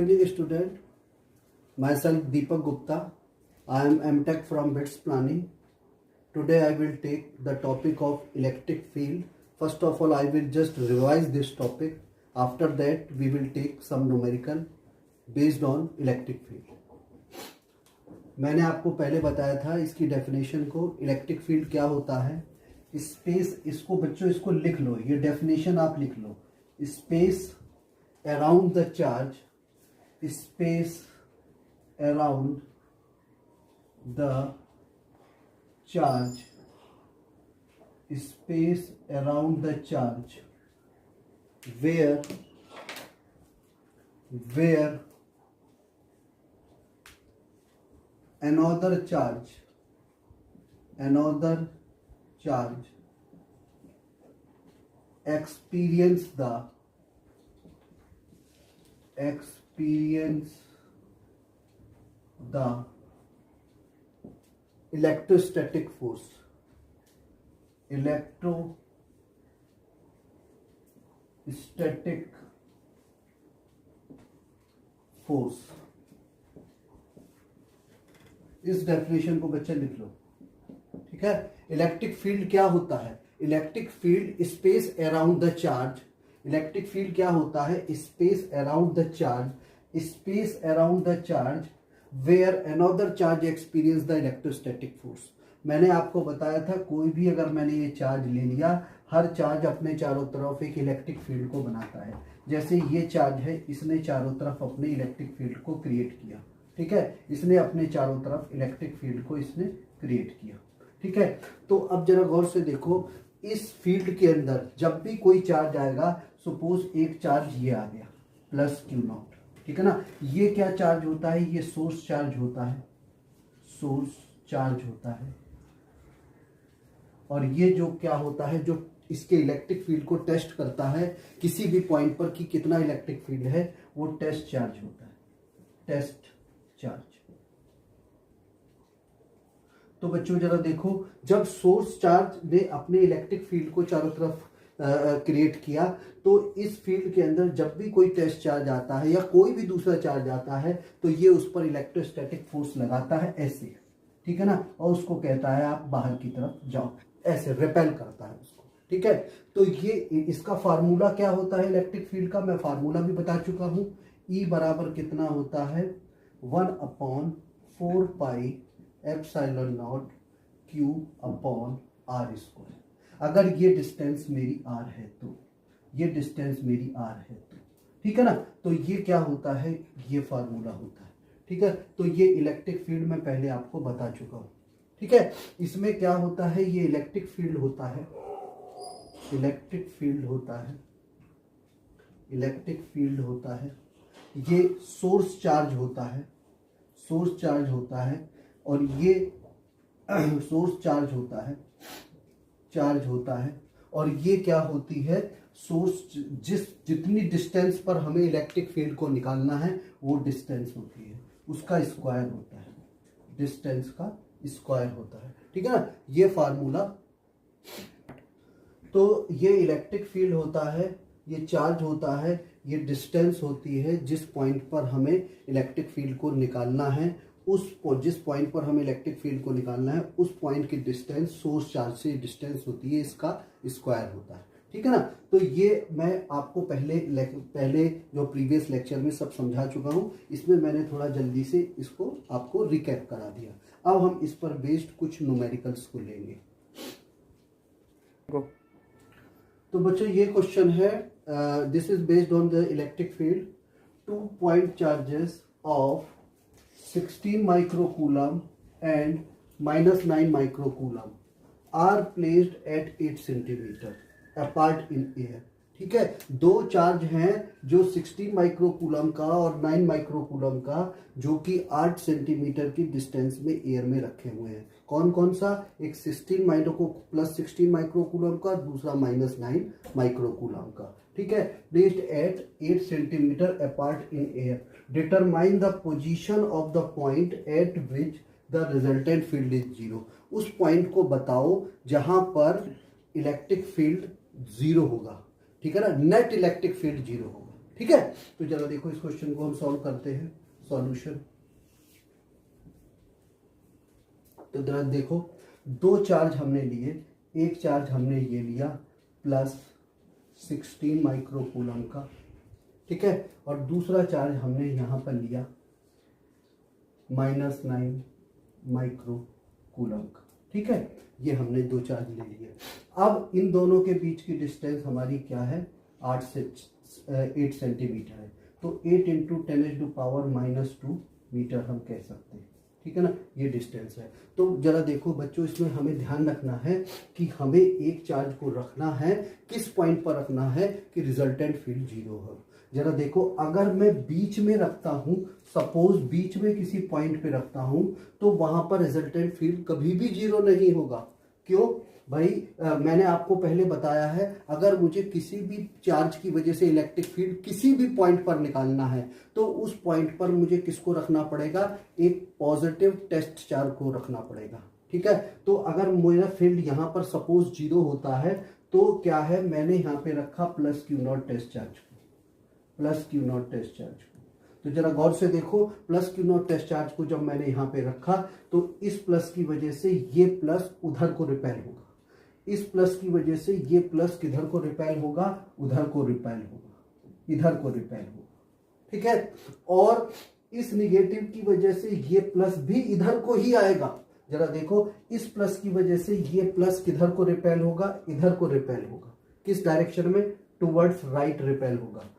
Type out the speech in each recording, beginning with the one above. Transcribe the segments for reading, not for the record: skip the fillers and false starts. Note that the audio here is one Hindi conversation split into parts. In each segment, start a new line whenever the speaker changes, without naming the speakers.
Evening student, myself Deepak Gupta. I am MTech from BITS Planning. Today I will take the topic of electric field. First of all, I will just revise this topic. After that, we will take some numerical based on electric field. मैंने आपको पहले बताया था इसकी डेफिनेशन को. इलेक्ट्रिक फील्ड क्या होता है? स्पेस, इसको बच्चों इसको लिख लो, ये डेफिनेशन आप लिख लो. Space around the charge, space around the charge, space around the charge where another charge experience the electrostatic force, इस डेफिनेशन को बच्चे लिख लो. ठीक है. इलेक्ट्रिक फील्ड क्या होता है? Electric field space around the charge. Electric field क्या होता है? Space around the charge, space around the charge where another charge experience the electrostatic force. मैंने आपको बताया था कोई भी अगर मैंने ये चार्ज ले लिया, हर चार्ज अपने चारों तरफ एक इलेक्ट्रिक फील्ड को बनाता है. जैसे ये चार्ज है, इसने चारों तरफ अपने इलेक्ट्रिक फील्ड को क्रिएट किया. ठीक है. इसने अपने चारों तरफ इलेक्ट्रिक फील्ड को इसने क्रिएट किया. ठीक है. तो अब जरा गौर से देखो, इस फील्ड के अंदर जब भी कोई चार्ज आएगा, सपोज एक चार्ज ये आ गया प्लस क्यू नॉट. ठीक है ना. ये क्या चार्ज होता है? ये सोर्स चार्ज होता है, सोर्स चार्ज होता है. और ये जो क्या होता है, जो इसके इलेक्ट्रिक फील्ड को टेस्ट करता है किसी भी पॉइंट पर कि कितना इलेक्ट्रिक फील्ड है, वो टेस्ट चार्ज होता है, टेस्ट चार्ज. तो बच्चों जरा देखो, जब सोर्स चार्ज ने अपने इलेक्ट्रिक फील्ड को चारों तरफ क्रिएट किया, तो इस फील्ड के अंदर जब भी कोई टेस्ट चार्ज आता है या कोई भी दूसरा चार्ज आता है, तो ये उस पर इलेक्ट्रोस्टैटिक फोर्स लगाता है ऐसे. ठीक है ना. और उसको कहता है आप बाहर की तरफ जाओ, ऐसे रिपेल करता है उसको. ठीक है. तो ये इसका फार्मूला क्या होता है इलेक्ट्रिक फील्ड का? मैं फार्मूला भी बता चुका हूं. E बराबर कितना होता है? 1/4 pi epsilon not Q upon R square. अगर ये डिस्टेंस मेरी R है तो, ये डिस्टेंस मेरी R है तो, ठीक है ना. तो ये क्या होता है? ये फार्मूला होता है. ठीक है. तो ये इलेक्ट्रिक फील्ड मैं पहले आपको बता चुका हूं. ठीक है. इसमें क्या होता है? ये इलेक्ट्रिक फील्ड होता है, इलेक्ट्रिक फील्ड होता है, इलेक्ट्रिक फील्ड होता है. ये सोर्स चार्ज होता है, सोर्स चार्ज होता है. और ये सोर्स चार्ज होता है, चार्ज होता है. और ये क्या होती है? सोर्स जितनी डिस्टेंस पर हमें इलेक्ट्रिक फील्ड को निकालना है, वो डिस्टेंस होती है, उसका स्क्वायर होता है, डिस्टेंस का स्क्वायर होता है. ठीक है ना. ये फार्मूला. तो ये इलेक्ट्रिक फील्ड होता है, ये चार्ज होता है, ये डिस्टेंस होती है जिस पॉइंट पर हमें इलेक्ट्रिक फील्ड को निकालना है. जिस पॉइंट पर हमें इलेक्ट्रिक फील्ड को निकालना है, उस पॉइंट की डिस्टेंस सोर्स चार्ज से डिस्टेंस होती है, इसका स्क्वायर होता है. ठीक है ना. तो ये मैं आपको पहले जो प्रीवियस लेक्चर में सब समझा चुका हूं. इसमें मैंने थोड़ा जल्दी से इसको आपको रिकैप करा दिया. अब हम इस पर बेस्ड कुछ न्यूमेरिकल्स को लेंगे. तो बच्चों ये क्वेश्चन है, this is based on the electric field. 2 point charges of 16 microcoulomb and -9 microcoulomb are placed at 8 centimeter apart in air. ठीक है. दो चार्ज हैं जो 16 माइक्रोकूलम का और 9 माइक्रोकूलम का, जो कि 8 सेंटीमीटर की डिस्टेंस में एयर में रखे हुए हैं. कौन कौन सा? एक 16 माइक्रोकूलम का, दूसरा -9 माइक्रोकूलम का. ठीक है. Placed at 8 centimetre apart in air. Determine the position of the point eight which the resultant field is 0. उस पॉइंट को बताओ जहां पर इलेक्ट्रिक फील्ड 0 होगा. ठीक है ना. नेट इलेक्ट्रिक फील्ड 0 होगा. ठीक है, तो जरा देखो इस क्वेश्चन को हम सॉल्व करते हैं। सॉल्यूशन, तो जरा देखो, दो चार्ज हमने लिए, एक चार्ज हमने ये लिया प्लस 16 माइक्रोकूलम का, ठीक है, और दूसरा चार्ज हमने यहाँ पर लिया -9 माइक्रोकूलम का, ठीक है। ये हमने दो चार्ज ले लिए। अब इन दोनों के बीच की डिस्टेंस हमारी क्या है, 8 सेंटीमीटर है। तो 8 × 10⁻⁻2 मीटर हम कह सकते हैं, ठीक है ना, ये डिस्टेंस है। तो जरा देखो बच्चों, इसमें हमें ध्यान रखना है कि हमें एक चार्ज को रखना है, किस पॉइंट पर रखना है कि रिजल्टेंट फील्ड 0 हो। जरा देखो, अगर मैं बीच में रखता हूं, सपोज बीच में किसी पॉइंट पे रखता हूं, तो वहां पर रिजल्टेंट फील्ड कभी भी 0 नहीं होगा। क्यों भाई? मैंने आपको पहले बताया है, अगर मुझे किसी भी चार्ज की वजह से इलेक्ट्रिक फील्ड किसी भी पॉइंट पर निकालना है, तो उस पॉइंट पर मुझे किसको रखना पड़ेगा, एक पॉजिटिव टेस्ट चार्ज को रखना पड़ेगा, ठीक है। तो अगर मेरा फील्ड यहाँ पर सपोज 0 होता है, तो क्या है, मैंने यहाँ पे रखा +Q0 टेस्ट चार्ज को, +Q0 टेस्ट चार्ज को। तो जरा गौर से देखो, +Q0 टेस्ट चार्ज को जब मैंने यहाँ पे रखा, तो इस प्लस की वजह से ये प्लस उधर को रिपेल होगा, इस प्लस की वजह से ये प्लस किधर को रिपेल होगा, उधर को रिपेल होगा, इधर को रिपेल होगा, ठीक है। और इस निगेटिव की वजह से ये प्लस भी इधर को ही आएगा। जरा देखो, इस प्लस की वजह से ये प्लस किधर को रिपेल होगा, इधर को रिपेल होगा। किस डायरेक्शन में? टुवर्ड्स राइट रिपेल होगा।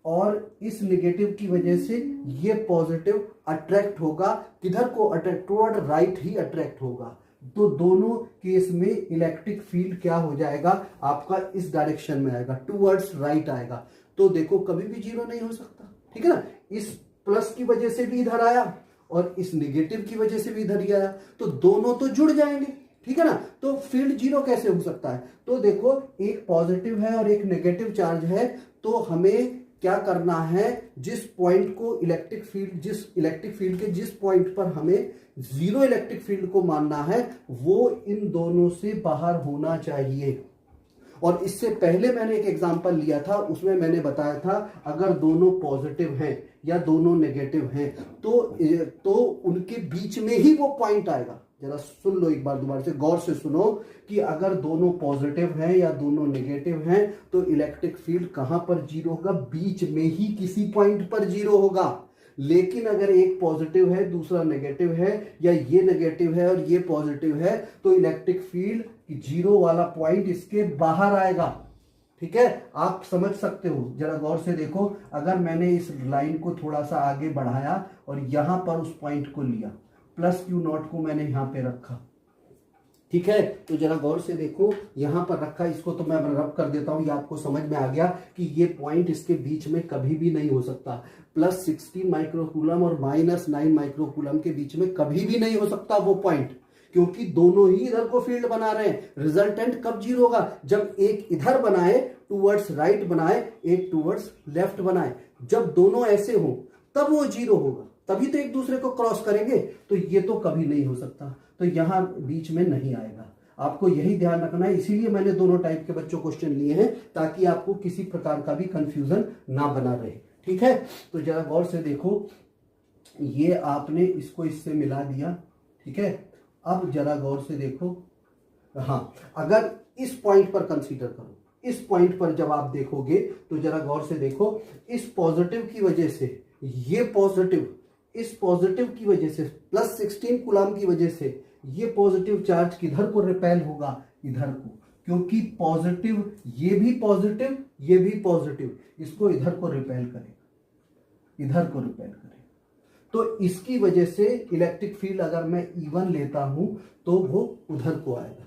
और इस निगेटिव की वजह से ये पॉजिटिव अट्रैक्ट होगा, किधर को अट्रैक्ट, टुवर्ड राइट ही अट्रैक्ट होगा। तो दोनों केस में इलेक्ट्रिक फील्ड क्या हो जाएगा, आपका इस डायरेक्शन में आएगा, टुवर्ड्स राइट आएगा। तो देखो कभी भी 0 नहीं हो सकता, ठीक है ना। इस प्लस की वजह से भी इधर आया और इस निगेटिव की वजह से भी इधर ही आया, तो दोनों तो जुड़ जाएंगे, ठीक है ना। तो फील्ड 0 कैसे हो सकता है? तो देखो, एक पॉजिटिव है और एक नेगेटिव चार्ज है, तो हमें क्या करना है, जिस पॉइंट को इलेक्ट्रिक फील्ड के जिस पॉइंट पर हमें 0 इलेक्ट्रिक फील्ड को मानना है, वो इन दोनों से बाहर होना चाहिए। और इससे पहले मैंने एक एग्जांपल लिया था, उसमें मैंने बताया था, अगर दोनों पॉजिटिव हैं या दोनों नेगेटिव हैं, तो उनके बीच में ही वो पॉइंट आएगा। जरा सुन लो एक बार, दोबारा से गौर से सुनो, कि अगर दोनों पॉजिटिव हैं या दोनों नेगेटिव हैं, तो इलेक्ट्रिक फील्ड कहां पर 0 होगा, बीच में ही किसी पॉइंट पर 0 होगा। लेकिन अगर एक पॉजिटिव है, दूसरा नेगेटिव है, या ये नेगेटिव है और ये पॉजिटिव है, तो इलेक्ट्रिक फील्ड 0 वाला पॉइंट इसके बाहर आएगा, ठीक है। आप समझ सकते हो, जरा गौर से देखो, अगर मैंने इस लाइन को थोड़ा सा आगे बढ़ाया और यहां पर उस पॉइंट को लिया, +Q0 को मैंने यहां पे रखा, ठीक है। तो जरा गौर से देखो, यहां पर रखा, इसको तो मैं रब कर देता हूं, ये आपको समझ में आ गया कि ये पॉइंट इसके बीच में कभी भी नहीं हो सकता। +16 माइक्रोकूलम और -9 माइक्रोकूलम के बीच में कभी भी नहीं हो सकता वो पॉइंट, क्योंकि दोनों ही इधर को फील्ड बना रहे हैं। रिजल्टेंट कब 0 होगा, जब एक इधर बनाए टुवर्ड्स राइट बनाए, एक टुवर्ड्स लेफ्ट बनाए। जब दोनों ऐसे हो तब वो 0 होगा, तभी तो एक दूसरे को क्रॉस करेंगे। तो ये तो कभी नहीं हो सकता, तो यहां बीच में नहीं आएगा। आपको यही ध्यान रखना है, इसीलिए मैंने दोनों टाइप के बच्चों क्वेश्चन लिए हैं, ताकि आपको किसी प्रकार का भी कंफ्यूजन ना बना रहे, ठीक है। तो जरा गौर से देखो, ये आपने इसको इससे मिला दिया, ठीक है। अब जरा गौर से देखो, हाँ, अगर इस पॉइंट पर कंसीडर करो, इस पॉइंट पर जब आप देखोगे, तो जरा गौर से देखो, इस पॉजिटिव की वजह से ये पॉजिटिव, इस पॉजिटिव की वजह से +16 कूलम की वजह से ये पॉजिटिव चार्ज किधर को रिपेल होगा, इधर को, क्योंकि पॉजिटिव, ये भी पॉजिटिव, ये भी पॉजिटिव, इसको इधर को रिपेल करेगा, इधर को रिपेल करेगा। तो इसकी वजह से इलेक्ट्रिक फील्ड अगर मैं E1 लेता हूं, तो वो उधर को आएगा,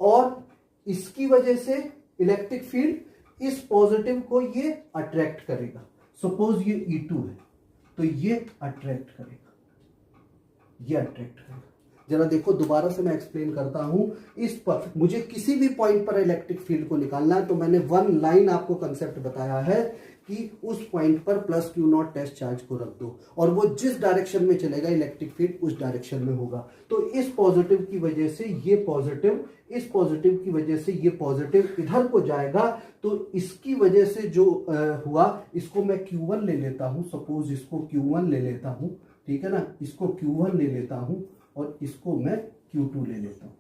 और इसकी वजह से इलेक्ट्रिक फील्ड इस पॉजिटिव को ये अट्रैक्ट करेगा। सपोज ये E2 है, तो ये अट्रैक्ट करेगा, ये अट्रैक्ट करेगा। जरा देखो, दोबारा से मैं एक्सप्लेन करता हूं। इस पर मुझे किसी भी पॉइंट पर इलेक्ट्रिक फील्ड को निकालना है, तो मैंने वन लाइन आपको कंसेप्ट बताया है कि उस पॉइंट पर plus Q not test charge को रख दो और वो जिस डायरेक्शन में चलेगा इलेक्ट्रिक फील्ड उस डायरेक्शन में होगा। तो इस पॉजिटिव की वजह से ये पॉजिटिव, इस पॉजिटिव की वजह से ये पॉजिटिव इधर को जाएगा। तो इसकी वजह से जो हुआ, इसको मैं Q1 ले लेता हूं, सपोज इसको Q1 ले लेता हूं, ठीक है ना, इसको Q1 ले लेता हूं और इसको मैं Q2 ले लेता हूं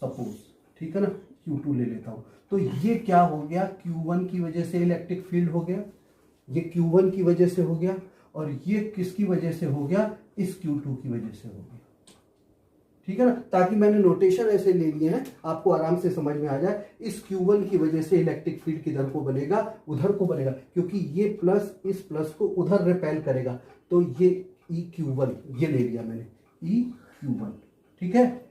सपोज, ठीक है ना, Q2 ले लेता हूं। तो ये क्या हो गया, Q1 की वजह से इलेक्ट्रिक फील्ड हो गया, ये Q1 की वजह से हो गया, और ये किसकी वजह से हो गया, इस Q2 की वजह से हो गया, ठीक है ना। ताकि मैंने नोटेशन ऐसे ले लिए हैं आपको आराम से समझ में आ जाए। इस Q1 की वजह से इलेक्ट्रिक फील्ड किधर को बनेगा, उधर को बनेगा, क्योंकि ये प्लस इस प्लस को उधर रिपेल करेगा। तो ये EQ1 ये ले लिया मैंने, EQ1, ठीक है,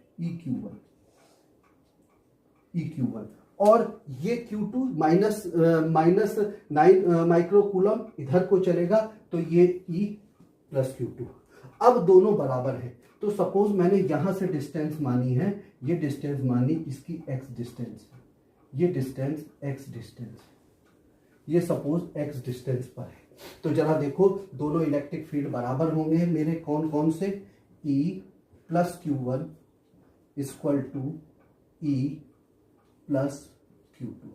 EQ1 और ये Q2 माइनस 9 माइक्रोकूलम इधर को चलेगा, तो ये E प्लस Q2। अब दोनों बराबर है, तो सपोज मैंने यहां से डिस्टेंस मानी है, ये डिस्टेंस मानी, इसकी x डिस्टेंस, ये डिस्टेंस x डिस्टेंस, ये सपोज x डिस्टेंस पर है। तो जरा देखो दोनों इलेक्ट्रिक फील्ड बराबर होंगे मेरे, कौन कौन से, E plus Q1 equal to E plus Q2,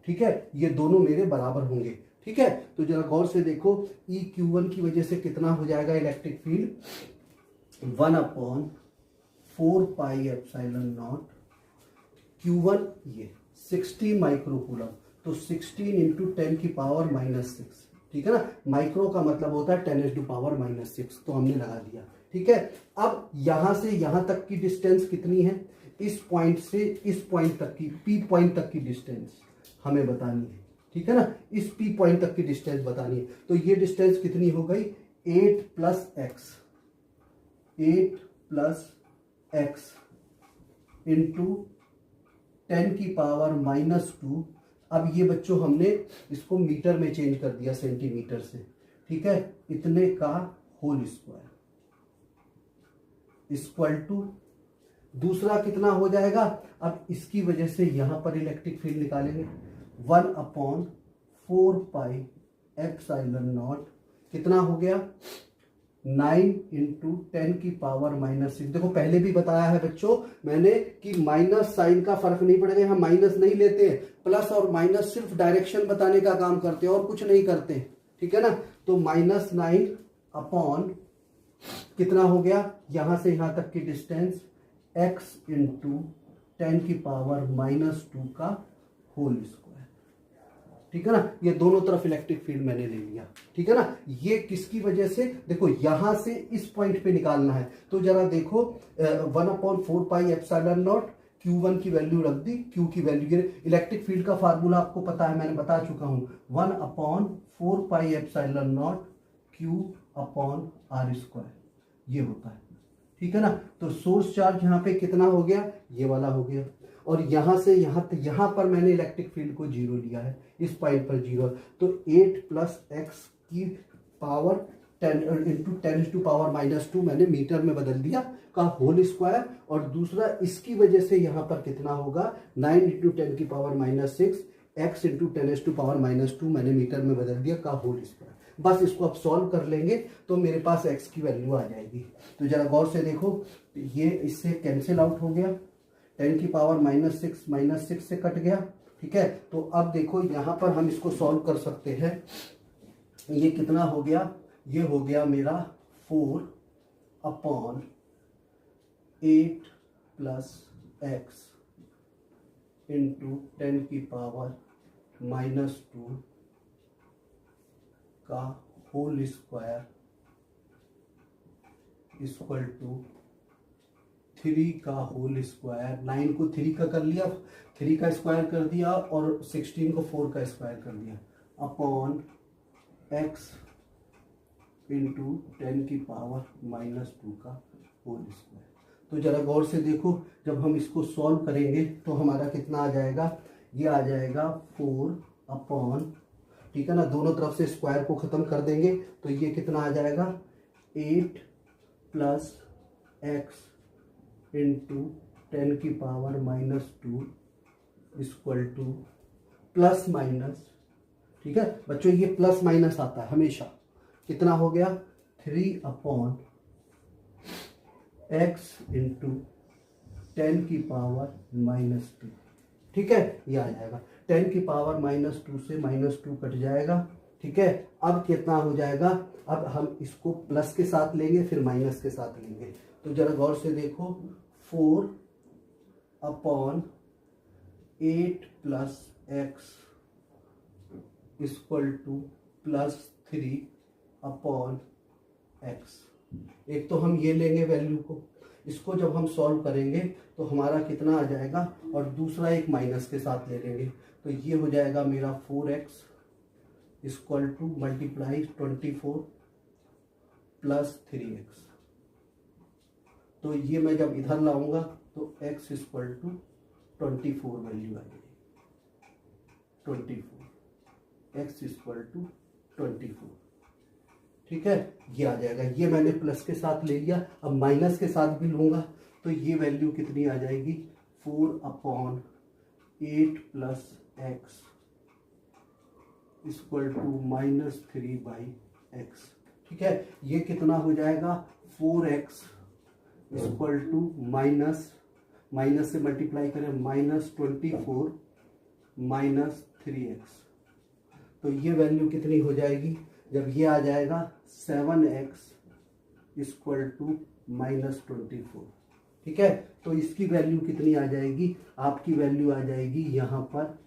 ठीक है, ये दोनों मेरे बराबर होंगे, ठीक है। तो जरा गौर से देखो, EQ1 की वजह से कितना हो जाएगा electric field, 1/4 pi epsilon not Q1 ये 60 माइक्रोकूलम, तो 16 इंटू 10 की पावर -6, ठीक है ना, माइक्रो का मतलब होता है 10 टू पावर -6, तो हमने लगा दिया, ठीक है। अब यहां से यहां तक की डिस्टेंस कितनी है, इस पॉइंट से इस पॉइंट तक की, P पॉइंट तक की डिस्टेंस हमें बतानी है, ठीक है ना, इस P पॉइंट तक की डिस्टेंस बतानी है। तो ये डिस्टेंस कितनी हो गई, 8 प्लस x इंटू 10 की पावर -2। अब ये बच्चों हमने इसको मीटर में चेंज कर दिया सेंटीमीटर से, ठीक है, इतने का होल स्क्वायर इक्वल टू, दूसरा कितना हो जाएगा, अब इसकी वजह से यहां पर इलेक्ट्रिक फील्ड निकालेंगे, 1/4 पाई एप्सिलॉन नॉट, कितना हो गया, 9 इंटू 10 की पावर -6। देखो पहले भी बताया है बच्चों मैंने कि माइनस साइन का फर्क नहीं पड़ेगा, यहाँ माइनस नहीं लेते, प्लस और माइनस सिर्फ डायरेक्शन बताने का काम करते हैं और कुछ नहीं करते, ठीक है ना। तो -9 अपॉन कितना हो गया, यहां से यहां तक की डिस्टेंस x इंटू 10 की पावर -2 का होल स्क्वायर, ठीक है ना। ये दोनों तरफ इलेक्ट्रिक फील्ड मैंने ले लिया, ठीक है ना। ये किसकी वजह से, देखो यहां से इस पॉइंट पे निकालना है, तो जरा देखो 1/4 पाई एप्सिलॉन नॉट, Q1 की वैल्यू रख दी, Q की वैल्यू, इलेक्ट्रिक फील्ड का फार्मूला आपको पता है, मैंने बता चुका हूं, 1/4 pi epsilon not Q upon R square, ये होता है, ठीक है ना। तो सोर्स चार्ज यहाँ पे कितना हो गया, ये वाला हो गया, और यहां से यहां पर मैंने इलेक्ट्रिक फील्ड को 0 लिया है, इस पॉइंट पर 0, तो 8 प्लस x की पावर 10 इंटू 10 टू पावर -2 मैंने मीटर में बदल दिया का होल स्क्वायर, और दूसरा इसकी वजह से यहां पर कितना होगा, 9 इंटू 10 की power -6 x into 10 to power -2 मैंने मीटर में बदल दिया का होल स्क्वायर। बस इसको अब सॉल्व कर लेंगे तो मेरे पास x की वैल्यू आ जाएगी। तो जरा गौर से देखो, ये इससे कैंसिल आउट हो गया, 10 की पावर -6 से कट गया, ठीक है। तो अब देखो यहां पर हम इसको सॉल्व कर सकते हैं, ये कितना हो गया, ये हो गया मेरा 4 अपॉन 8 प्लस x इंटू 10 की पावर -2 का होल स्क्वायर इक्वल टू 3 का होल स्क्वायर, 9 को 3 का कर लिया, 3 का स्क्वायर कर दिया, और 16 को 4 का स्क्वायर कर दिया, अपॉन x इंटू 10 की पावर -2 का होल स्क्वायर। तो जरा गौर से देखो, जब हम इसको सॉल्व करेंगे तो हमारा कितना आ जाएगा, ये आ जाएगा 4 अपॉन, ठीक है ना, दोनों तरफ से स्क्वायर को खत्म कर देंगे, तो ये कितना आ जाएगा, 8 प्लस x इंटू 10 की power -2 equal two plus minus, ठीक है बच्चों, ये प्लस माइनस आता है हमेशा। कितना हो गया 3/x इंटू 10 की पावर -2। ठीक है, ये आ जाएगा 10 की पावर -2 से -2 कट जाएगा। ठीक है, अब कितना हो जाएगा, अब हम इसको प्लस के साथ लेंगे फिर माइनस के साथ लेंगे। तो जरा गौर से देखो 4/8 + x इक्वल टू +3/x। एक तो हम ये लेंगे वैल्यू को, इसको जब हम सॉल्व करेंगे तो हमारा कितना आ जाएगा, और दूसरा एक माइनस के साथ ले लेंगे तो ये हो जाएगा मेरा 4x equal to multiply 24 + 3x। तो ये मैं जब इधर लाऊंगा तो x इक्वल टू 24 वैल्यू आएगी, 24 x इक्वल टू 24। ठीक है, ये आ जाएगा। ये मैंने प्लस के साथ ले लिया, अब माइनस के साथ भी लूंगा तो ये वैल्यू कितनी आ जाएगी 4/8 + x इक्वल टू -3/x। ठीक है, ये कितना हो जाएगा 4x इक्वल टू माइनस से मल्टीप्लाई करें -24 -3x। तो ये वैल्यू कितनी हो जाएगी, जब ये आ जाएगा 7x इक्वल टू -24। ठीक है, तो इसकी वैल्यू कितनी आ जाएगी, आपकी वैल्यू आ जाएगी यहाँ पर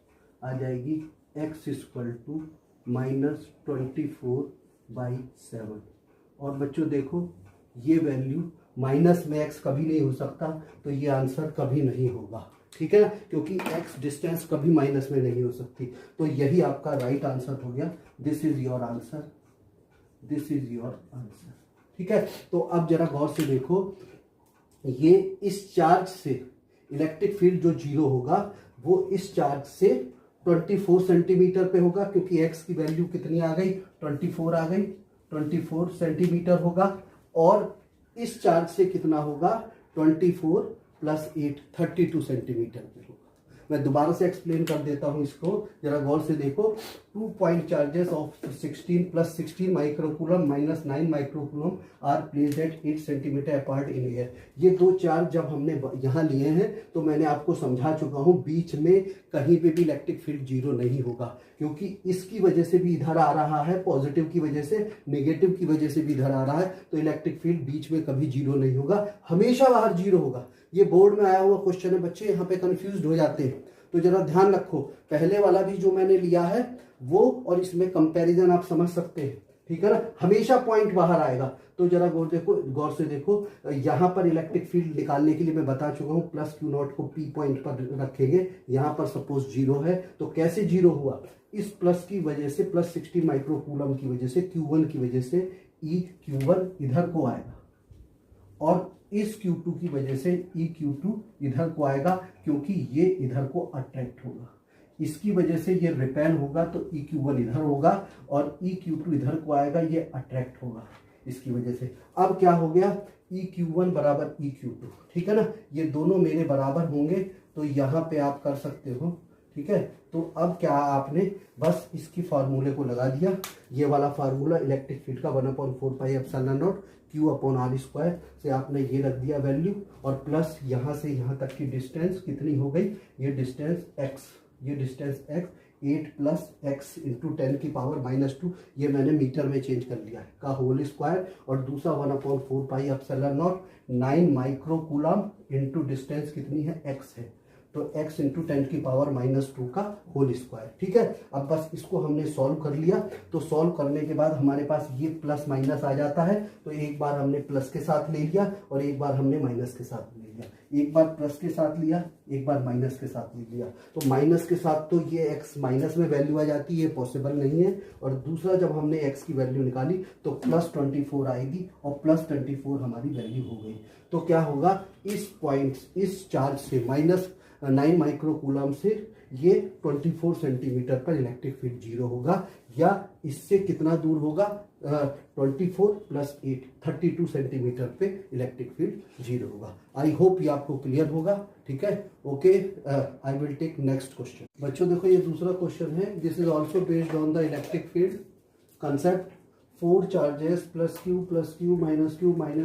आ जाएगी x इक्वल टू -24/7। और बच्चों देखो ये वैल्यू माइनस में x कभी नहीं हो सकता, तो ये आंसर कभी नहीं होगा। ठीक है ना, क्योंकि x डिस्टेंस कभी माइनस में नहीं हो सकती। तो यही आपका राइट आंसर हो गया। This is your answer, this is your answer. ठीक है, तो अब जरा गौर से देखो, ये इस चार्ज से इलेक्ट्रिक फील्ड जो 0 होगा वो इस चार्ज से 24 सेंटीमीटर पे होगा, क्योंकि x की वैल्यू कितनी आ गई 24 आ गई, 24 सेंटीमीटर होगा। और इस चार्ज से कितना होगा 24 + 8 32 सेंटीमीटर पे होगा। मैं दोबारा से एक्सप्लेन कर देता हूं इसको, जरा गौर से देखो। 2 point charges of 16 + 16 microcoulomb -9 microcoulomb are placed at 8 centimetre apart in air. ये दो चार्ज जब हमने यहाँ लिए हैं तो मैंने आपको समझा चुका हूँ, बीच में कहीं पे भी इलेक्ट्रिक फील्ड 0 नहीं होगा, क्योंकि इसकी वजह से भी इधर आ रहा है, पॉजिटिव की वजह से, नेगेटिव की वजह से भी इधर आ रहा है, तो इलेक्ट्रिक फील्ड बीच में कभी 0 नहीं होगा, हमेशा बाहर 0 होगा। ये बोर्ड में आया हुआ क्वेश्चन है बच्चे, यहाँ पे कंफ्यूज हो जाते हैं, तो जरा ध्यान रखो। पहले वाला भी जो मैंने लिया है वो और इसमें कंपैरिजन आप समझ सकते हैं। ठीक है ना, हमेशा पॉइंट बाहर आएगा। तो जरा गौर से देखो, यहाँ पर इलेक्ट्रिक फील्ड निकालने के लिए मैं बता चुका हूँ, +Q0 को P पॉइंट पर रखेंगे। यहाँ पर सपोज 0 है, तो कैसे 0 हुआ, इस प्लस की वजह से, +60 माइक्रोकूलम की वजह से, Q1 की वजह से EQ1 इधर को आएगा, और इस Q2 की वजह से EQ2 इधर को आएगा, क्योंकि ये इधर को अट्रैक्ट होगा। इसकी वजह से ये रिपेल होगा, तो EQ1 इधर होगा और EQ2 इधर को आएगा, ये अट्रैक्ट होगा इसकी वजह से। अब क्या हो गया, EQ1 बराबर EQ2। ठीक है ना, ये दोनों मेरे बराबर होंगे, तो यहाँ पे आप कर सकते हो। ठीक है, तो अब क्या आपने बस इसकी फार्मूले को लगा दिया, ये वाला फार्मूला इलेक्ट्रिक फील्ड का 1/4πε0 Q/r² से आपने ये रख दिया वैल्यू, और प्लस यहाँ से यहाँ तक की डिस्टेंस कितनी हो गई, ये डिस्टेंस x, ये डिस्टेंस x, 8 + x इंटू 10 की पावर -2, ये मैंने मीटर में चेंज कर लिया है, का होल स्क्वायर, और दूसरा 1/4πε0 9 माइक्रोकूलम इंटू डिस्टेंस कितनी है x है, तो x इंटू 10 की पावर -2 का होल स्क्वायर। ठीक है, अब बस इसको हमने सॉल्व कर लिया। तो सॉल्व करने के बाद हमारे पास ये प्लस माइनस आ जाता है, तो एक बार हमने प्लस के साथ ले लिया और एक बार हमने माइनस के साथ ले लिया, एक बार प्लस के साथ लिया, एक बार माइनस के साथ ले लिया। तो माइनस के साथ तो ये x माइनस में वैल्यू आ जाती है, ये पॉसिबल नहीं है। और दूसरा जब हमने x की वैल्यू निकाली तो +24 आएगी, और +24 हमारी वैल्यू हो गई। तो क्या होगा, इस पॉइंट, इस चार्ज से 9 माइक्रोकूलम से ये 24 सेंटीमीटर पर इलेक्ट्रिक फील्ड 0 होगा, या इससे कितना दूर होगा 24 + 8 32 सेंटीमीटर पे इलेक्ट्रिक फील्ड 0 होगा। आई होप ये आपको क्लियर होगा। ठीक है, okay, I will take next question. बच्चों देखो ये दूसरा क्वेश्चन है, this is also based on the electric field concept। 4 charges +q +q -q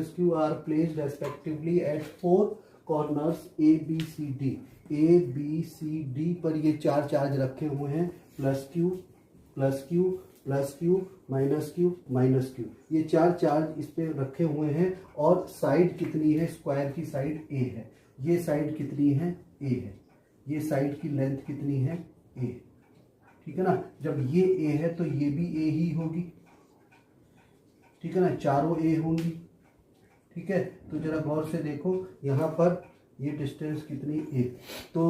-q are placed respectively at 4 corners A B C D पर ये 4 चार्ज रखे हुए हैं, +q +q +q -q। ये 4 चार्ज इस पे रखे हुए हैं और साइड कितनी है, स्क्वायर की साइड a है, ये साइड कितनी है a है, ये साइड की लेंथ कितनी है a। ठीक है ना, जब ये a है तो ये भी a ही होगी। ठीक है ना, चारों a होंगी। ठीक है, तो जरा गौर से देखो यहाँ पर ये डिस्टेंस कितनी a, तो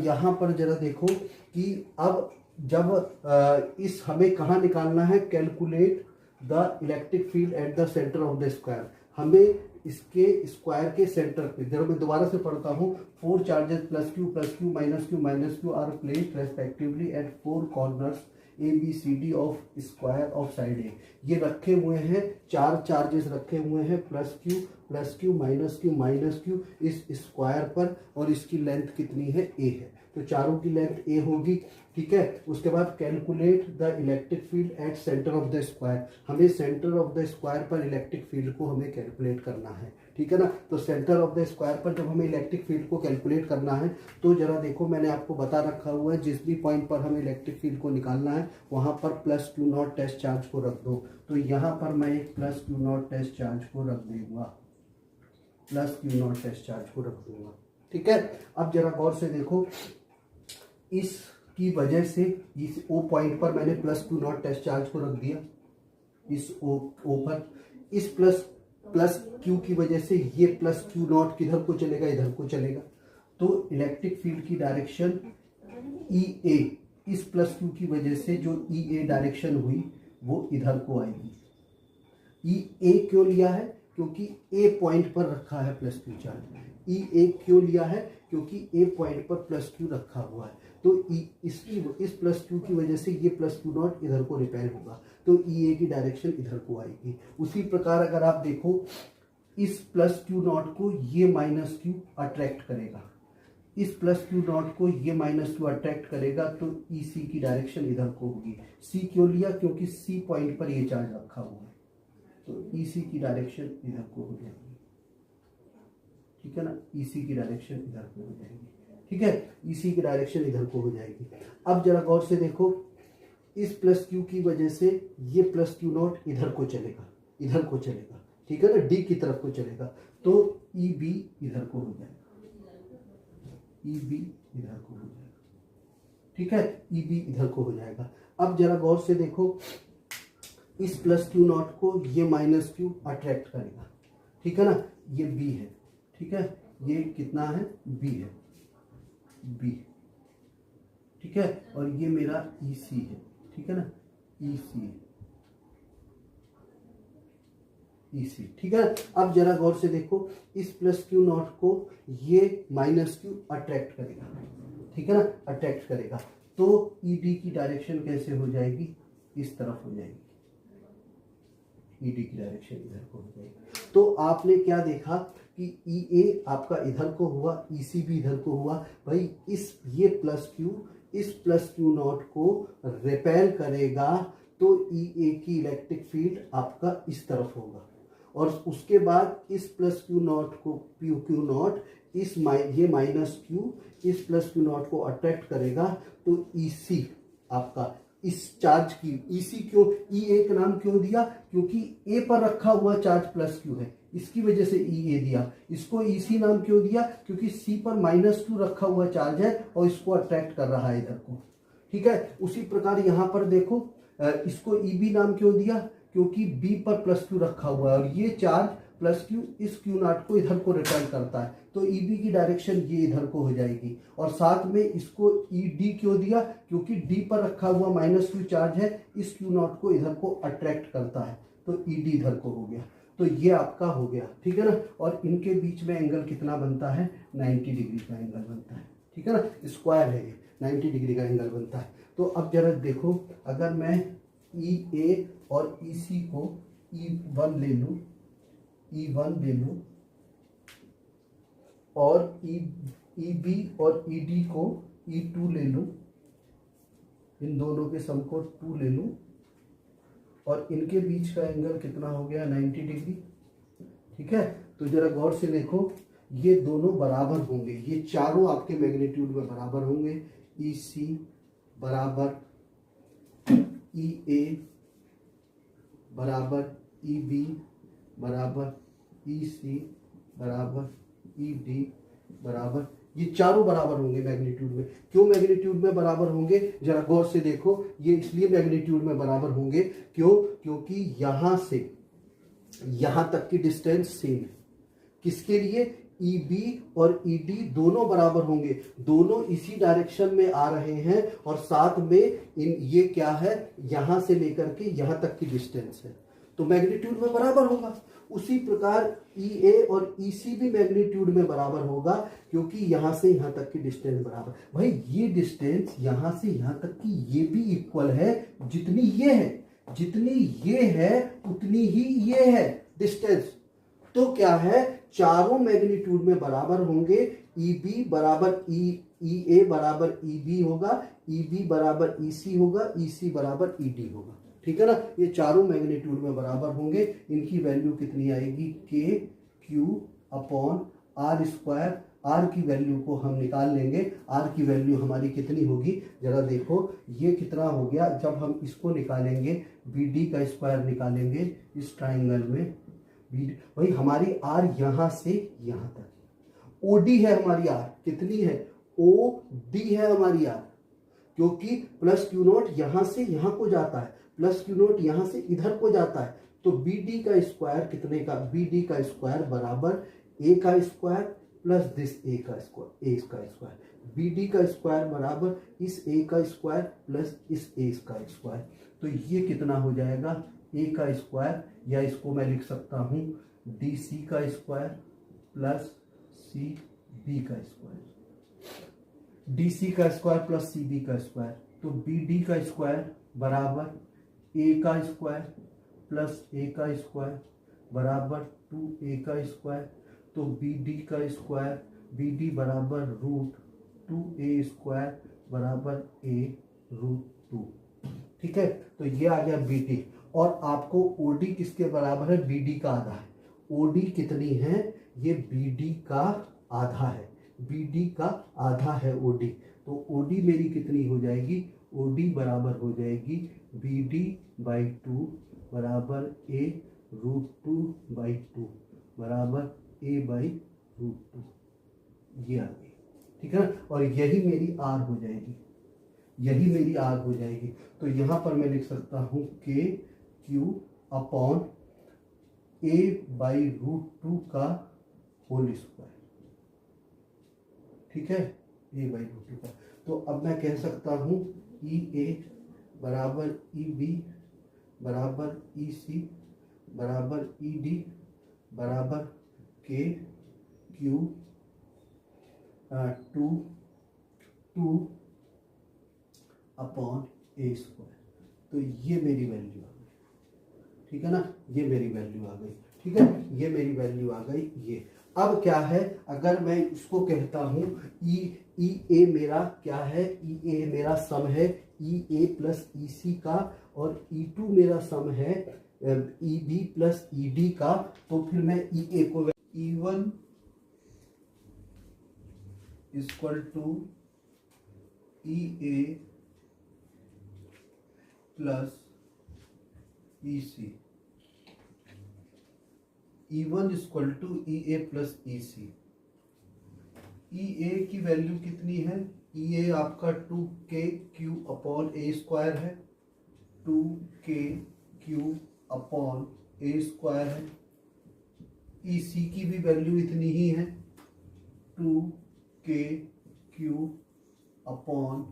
यहाँ पर जरा देखो कि अब जब इस हमें कहाँ निकालना है, calculate the electric field at the centre of the square. हमें इसके स्क्वायर के सेंटर पे, जब मैं दोबारा से पढ़ता हूँ, 4 charges +q +q -q are placed respectively at 4 corners ABCD of square of side a. ये रखे हुए हैं, 4 चार्जेस रखे हुए हैं, +q +q -q इस स्क्वायर पर, और इसकी लेंथ कितनी है a है, तो चारों की लेंथ a होगी। ठीक है, उसके बाद calculate the electric field at centre of the square. हमें सेंटर ऑफ द स्क्वायर पर इलेक्ट्रिक फील्ड को हमें कैलकुलेट करना है। ठीक है ना, तो सेंटर ऑफ द स्क्वायर पर जब हमें इलेक्ट्रिक फील्ड को कैलकुलेट करना है तो जरा देखो मैंने आपको बता रखा हुआ है, जिस भी पॉइंट पर हमें इलेक्ट्रिक फील्ड को निकालना है वहां पर +q0 टेस्ट चार्ज को रख दो। तो यहाँ पर मैं एक +q0 टेस्ट चार्ज को रख दूंगा, +q0 टेस्ट चार्ज को रख दूंगा। ठीक है, अब जरा गौर से देखो, इसकी वजह से इस O पॉइंट पर मैंने +q0 टेस्ट चार्ज को रख दिया, इस O पर। इस प्लस q की वजह से ये +q0 किधर को चलेगा, इधर को चलेगा। तो इलेक्ट्रिक फील्ड की डायरेक्शन EA, इस +q की वजह से जो EA डायरेक्शन हुई वो इधर को आएगी। EA क्यों लिया है, क्योंकि A पॉइंट पर रखा है +q चार्ज। EA क्यों लिया है, क्योंकि A पॉइंट पर +q रखा हुआ है, तो इस +q की वजह से ये +q0 इधर को रिपेल होगा, तो EA की डायरेक्शन इधर को आएगी। उसी प्रकार अगर आप देखो, इस +q0 को ये -q अट्रैक्ट करेगा, इस +q0 को ये -q अट्रैक्ट करेगा, तो EC की डायरेक्शन इधर को होगी। C क्यों लिया, क्योंकि C पॉइंट पर ये चार्ज रखा हुआ है, तो EC की डायरेक्शन इधर को हो जाएगी। ठीक है ना, EC की डायरेक्शन इधर को हो जाएगी। ठीक है, EC की डायरेक्शन इधर को हो जाएगी। अब जरा गौर से देखो, इस +q की वजह से ये +q0 इधर को चलेगा, इधर को चलेगा। ठीक है ना, D की तरफ को चलेगा, तो EB इधर को हो जाएगा, EB इधर को हो जाएगा। ठीक है, EB इधर को हो जाएगा। अब जरा गौर से देखो, इस +q0 को ये -q अट्रैक्ट करेगा। ठीक है ना, ये B है। ठीक है, ये कितना है, B है, B। ठीक है, और ये मेरा EC है। ठीक है ना, EC, EC। ठीक है, अब जरा गौर से देखो, इस +q0 को ये -q अट्रैक्ट करेगा। ठीक है ना, अट्रैक्ट करेगा, तो ED की डायरेक्शन कैसे हो जाएगी, इस तरफ हो जाएगी। ED की डायरेक्शन इधर को हो जाएगी। तो आपने क्या देखा कि EA आपका इधर को हुआ, EC भी इधर को हुआ। भाई ये +q इस +q0 को रिपेल करेगा, तो EA की इलेक्ट्रिक फील्ड आपका इस तरफ होगा, और उसके बाद इस +q0 को q0 इस ये -q इस +q0 को अट्रैक्ट करेगा, तो EC आपका इस चार्ज की, EC क्यों, EA का नाम क्यों दिया, क्योंकि A पर रखा हुआ चार्ज +q है, इसकी वजह से EA दिया। इसको EC नाम क्यों दिया, क्योंकि C पर -q रखा हुआ चार्ज है और इसको अट्रैक्ट कर रहा है इधर को। ठीक है, उसी प्रकार यहाँ पर देखो, इसको EB नाम क्यों दिया, क्योंकि B पर +q रखा हुआ है, और ये चार्ज +q इस q0 को इधर को रिपेल करता है, तो EB की डायरेक्शन ये इधर को हो जाएगी। और साथ में इसको ED क्यों दिया, क्योंकि D पर रखा हुआ -q चार्ज है, इस q0 को इधर को अट्रैक्ट करता है, तो ED इधर को हो गया। तो ये आपका हो गया। ठीक है ना, और इनके बीच में एंगल कितना बनता है, 90 डिग्री का एंगल बनता है। ठीक है ना, स्क्वायर है ये, 90 डिग्री का एंगल बनता है। तो अब जरा देखो, अगर मैं ई ए और ई सी को E1 ले लूँ, E1 ले लूँ, और ई बी और ई डी को E2 ले लूँ, इन दोनों के सम को 2 ले लूँ, और इनके बीच का एंगल कितना हो गया, 90 डिग्री। ठीक है, तो जरा गौर से देखो, ये दोनों बराबर होंगे, ये चारों आपके मैग्नीट्यूड में बराबर होंगे। ई सी बराबर ई ए बराबर ई बी बराबर ई सी बराबर ई डी बराबर, ये चारों बराबर होंगे मैग्नीट्यूड में। क्यों मैग्नीट्यूड में बराबर होंगे, जरा गौर से देखो, ये इसलिए मैग्नीट्यूड में बराबर होंगे, क्यों, क्योंकि यहां से यहां तक की डिस्टेंस सेम है। किसके लिए, ई बी और ई डी दोनों बराबर होंगे, दोनों इसी डायरेक्शन में आ रहे हैं, और साथ में ये क्या है, यहां से लेकर के यहां तक की डिस्टेंस है, तो मैग्नीट्यूड में बराबर होगा। उसी प्रकार ई ए और ई सी भी मैग्नीट्यूड में बराबर होगा, क्योंकि यहां से यहां तक की डिस्टेंस बराबर। भाई ये डिस्टेंस यहां से यहां तक की ये भी इक्वल है, जितनी ये है, जितनी ये है उतनी ही ये है डिस्टेंस। तो क्या है, चारों मैग्नीट्यूड में बराबर होंगे। ई बी बराबर ई ए बराबर ई बी होगा, ई बी बराबर ई सी होगा, ई सी बराबर ई डी होगा। ठीक है ना, ये चारों मैग्नीट्यूड में बराबर होंगे। इनकी वैल्यू कितनी आएगी, k q upon r square. R की वैल्यू को हम निकाल लेंगे, आर की वैल्यू हमारी कितनी होगी, जरा देखो ये कितना हो गया। जब हम इसको निकालेंगे, बी डी का स्क्वायर निकालेंगे इस ट्राइंगल में, भाई हमारी आर यहां से यहां तक, ओ डी है हमारी आर, कितनी है, ओ डी है हमारी आर, क्योंकि प्लस क्यू नोट यहां से यहां को जाता है, प्लस क्यू नोट यहां से इधर को जाता है। तो बी डी का स्क्वायर कितने का, बी डी का स्क्वायर बराबर ए का स्क्वायर प्लस दिस ए का स्क्वायर, ए का स्क्वायर। बी डी का स्क्वायर बराबर इस ए का स्क्वायर प्लस इस ए का स्क्वायर। तो ये कितना हो जाएगा, ए का स्क्वायर, या इसको मैं लिख सकता हूं डी सी का स्क्वायर प्लस सी बी का स्क्वायर, डी सी का स्क्वायर प्लस सी बी का स्क्वायर। तो बी डी का स्क्वायर बराबर ए का स्क्वायर प्लस ए का स्क्वायर बराबर 2a का स्क्वायर। तो बी डी का स्क्वायर, बी डी बराबर रूट 2a स्क्वायर बराबर a रूट 2। ठीक है, तो ये आ गया बी डी। और आपको ओडी किसके बराबर है, बी डी का आधा है। ओडी कितनी है, ये बी डी का आधा है, बी डी का आधा है ओडी। तो ओडी मेरी कितनी हो जाएगी, ओडी बराबर हो जाएगी बी डी बाई 2 बराबर ए रूट 2 बाई 2 बराबर ए बाई रूट 2। ये आ गई, ठीक है ना, और यही मेरी आर हो जाएगी, यही मेरी आर हो जाएगी। तो यहां पर मैं लिख सकता हूं k q upon a by root 2 का होल स्क्वायर। ठीक है, ए बाई रूट 2 का। तो अब मैं कह सकता हूं ई ए बराबर ई बी बराबर ई सी बराबर ई डी बराबर के क्यू 2 अपॉन ए स्क्वायर। तो ये मेरी वैल्यू आ गई, ठीक है ना, ये मेरी वैल्यू आ गई। ठीक है, ये मेरी वैल्यू आ गई। ये अब क्या है, अगर मैं इसको कहता हूं ई ए मेरा क्या है, ई ए मेरा सम है ई ए प्लस ई सी का, और ई टू मेरा सम है E B plus E D का। तो फिर मैं ई ए को E one equal to E A plus E C, E one equal to E A plus E C. E A की वैल्यू कितनी है, ई ए आपका 2k क्यू अपॉन ए स्क्वायर है, 2k क्यू अपॉन ए स्क्वायर है। ई सी की भी वैल्यू इतनी ही है, 2k क्यू अपॉन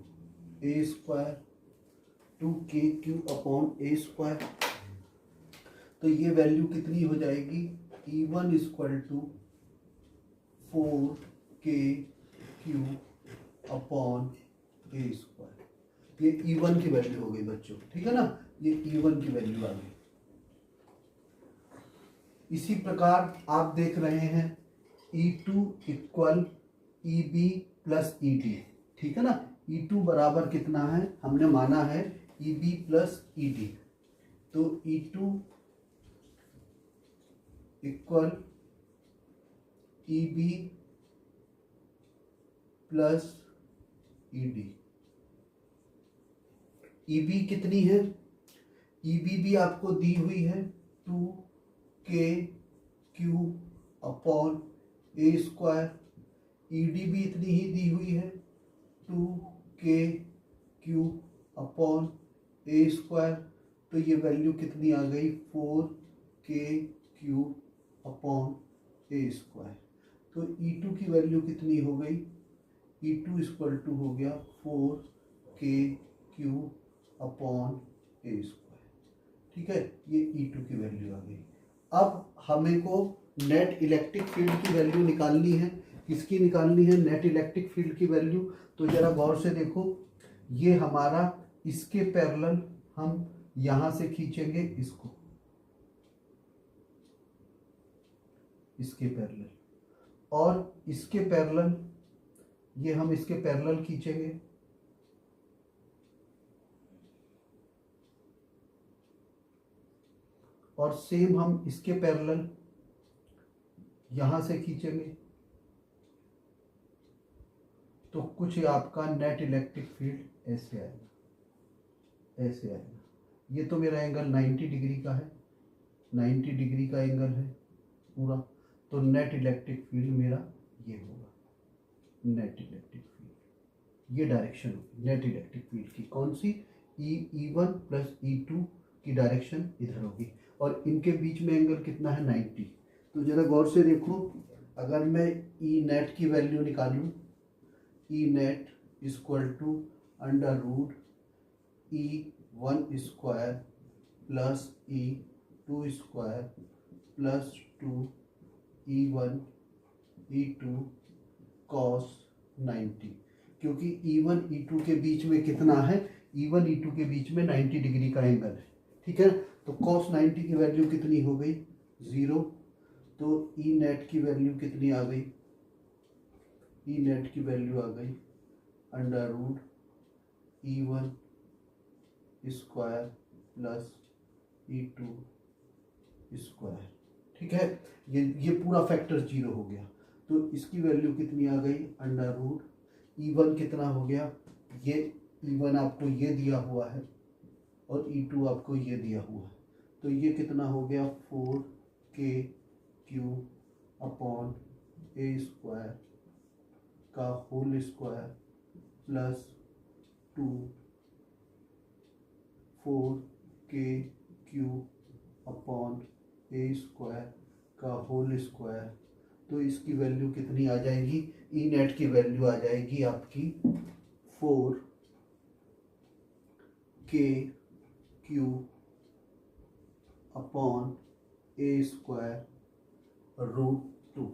ए स्क्वायर, 2k क्यू अपॉन ए स्क्वायर। तो ये वैल्यू कितनी हो जाएगी, E one equal to 4k q upon A square. ये E1 की वैल्यू हो गई बच्चों, ठीक है ना, ये E1 की वैल्यू आ गई। इसी प्रकार आप देख रहे हैं E2 equal EB plus ED, ठीक है ना। E2 बराबर कितना है, हमने माना है EB प्लस ED, तो E2 equal EB plus ED। EB कितनी है, EB भी आपको दी हुई है 2KQ अपॉन ए स्क्वायर, ED भी इतनी ही दी हुई है 2KQ अपॉन ए स्क्वायर। तो ये वैल्यू कितनी आ गई 4KQ अपॉन ए स्क्वायर। तो E2 की वैल्यू कितनी हो गई, E2 इक्वल टू हो गया 4KQ अपॉन ए स्क्वायर, ठीक है, ये E2 की वैल्यू आ गई। अब हमें को नेट इलेक्ट्रिक फील्ड की वैल्यू निकालनी है। किसकी निकालनी है, नेट इलेक्ट्रिक फील्ड की वैल्यू। तो जरा गौर से देखो, ये हमारा इसके पैरेलल हम यहां से खींचेंगे इसको, इसके पैरेलल, और इसके पैरेलल ये हम इसके पैरेलल खींचेंगे, और सेम हम इसके पैरेलल यहां से खींचेंगे। तो कुछ आपका नेट इलेक्ट्रिक फील्ड ऐसे आएगा, ऐसे आएगा। ये तो मेरा एंगल 90 डिग्री का है, 90 डिग्री का एंगल है पूरा। तो नेट इलेक्ट्रिक फील्ड मेरा ये होगा, नेट इलेक्ट्रिक फील्ड, ये डायरेक्शन होगी नेट इलेक्ट्रिक फील्ड की। कौन सी, E1 प्लस E2 की डायरेक्शन इधर होगी, और इनके बीच में एंगल कितना है 90। तो जरा गौर से देखो, अगर मैं ई नेट की वैल्यू निकालूं, E net equal to under root E1 square plus E2 square plus 2 E1 E2 cos 90, क्योंकि E1 E2 के बीच में कितना है, E1 E2 के बीच में 90 डिग्री का एंगल है, ठीक है। तो कॉस 90 की वैल्यू कितनी हो गई 0। तो ई नेट की वैल्यू कितनी आ गई, ई नेट की वैल्यू आ गई under root E1 square plus E2 square, ठीक है। ये पूरा फैक्टर 0 हो गया। तो इसकी वैल्यू कितनी आ गई अंडर रूट E1 कितना हो गया, ये E1 आपको ये दिया हुआ है और E2 आपको ये दिया हुआ है। तो ये कितना हो गया 4KQ अपॉन ए स्क्वायर का whole square plus 2 4KQ upon ए स्क्वायर का होल स्क्वायर। तो इसकी वैल्यू कितनी आ जाएगी, ई नेट की वैल्यू आ जाएगी आपकी 4KQ अपॉन ए स्क्वायर रूट 2,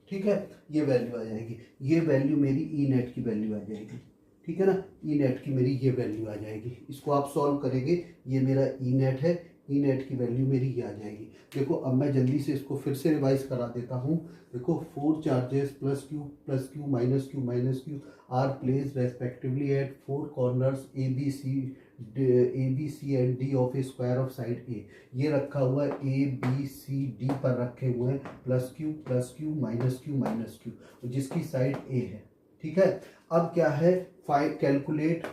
ठीक है। ये वैल्यू आ जाएगी, ये वैल्यू मेरी ई नेट की वैल्यू आ जाएगी, ठीक है ना। ई नेट की मेरी ये वैल्यू आ जाएगी। इसको आप सॉल्व करेंगे, ये मेरा ई नेट है, ई नेट की वैल्यू मेरी ये आ जाएगी। देखो अब मैं जल्दी से इसको फिर से रिवाइज करा देता हूँ। देखो 4 charges plus Q minus Q are placed respectively at 4 corners A B C and D of a square of side a. ये रखा हुआ है ए बी सी डी पर रखे हुए हैं प्लस क्यू माइनस क्यू जिसकी साइड ए है, ठीक है। अब क्या है, calculate